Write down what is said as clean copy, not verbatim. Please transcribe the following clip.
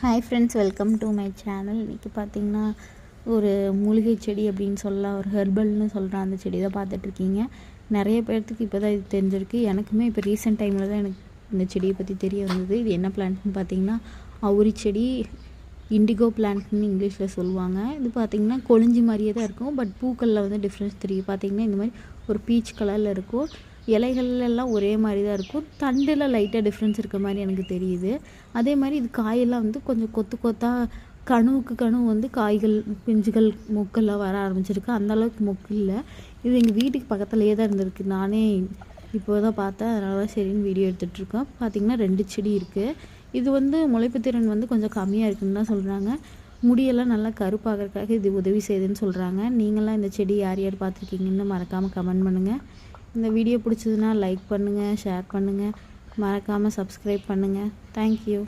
Hi friends, welcome to my channel. இன்றைக்கி பார்த்திங்கன்னா ஒரு மூலிகை செடி அப்படின்னு சொல்லலாம், ஒரு ஹெர்பல்னு சொல்கிற அந்த செடி தான் பார்த்துட்ருக்கீங்க. நிறைய பேர்த்துக்கு இப்போ தான் இது தெரிஞ்சிருக்கு. எனக்குமே இப்போ ரீசெண்ட் டைமில் தான் எனக்கு இந்த செடியை பற்றி தெரிய வந்தது. இது என்ன பிளான்ட்னு பார்த்திங்கன்னா அவுரி செடி, இண்டிகோ பிளான்ட்னு இங்கிலீஷில் சொல்லுவாங்க. இது பார்த்திங்கன்னா கொழிஞ்சி மாதிரியே தான் இருக்கும், பட் பூக்களில் வந்து டிஃப்ரென்ஸ் தெரியும். பார்த்திங்கன்னா இந்த மாதிரி ஒரு பீச் கலரில் இருக்கும். இலைகள்லாம் ஒரே மாதிரி தான் இருக்கும். தண்டில் லைட்டாக டிஃப்ரென்ஸ் இருக்க மாதிரி எனக்கு தெரியுது. அதே மாதிரி இது காயெல்லாம் வந்து கொஞ்சம் கொத்து கொத்தாக கணுவுக்கு கனவு வந்து காய்கள், பிஞ்சுகள், மொக்கெல்லாம் வர ஆரம்பிச்சிருக்கு. அந்தளவுக்கு மொக்கு இல்லை. இது எங்கள் வீட்டுக்கு பக்கத்துலேயே தான் இருந்திருக்கு. நானே இப்போ தான் பார்த்தேன், அதனால தான் சரின்னு வீடியோ எடுத்துகிட்ருக்கோம். பார்த்திங்கன்னா 2 செடி இருக்குது. இது வந்து முளைப்பு திறன் வந்து கொஞ்சம் கம்மியாக இருக்குதுன்னு தான் சொல்கிறாங்க. முடியெல்லாம் நல்லா கருப்பாகிறதுக்காக இது உதவி செய்யுதுன்னு சொல்கிறாங்க. நீங்களாம் இந்த செடி யார் யார் பார்த்துருக்கீங்கன்னு மறக்காமல் கமெண்ட் பண்ணுங்கள். இந்த வீடியோ பிடிச்சதுன்னா லைக் பண்ணுங்கள், ஷேர் பண்ணுங்கள், மறக்காமல் சப்ஸ்கிரைப் பண்ணுங்கள். தேங்க்யூ.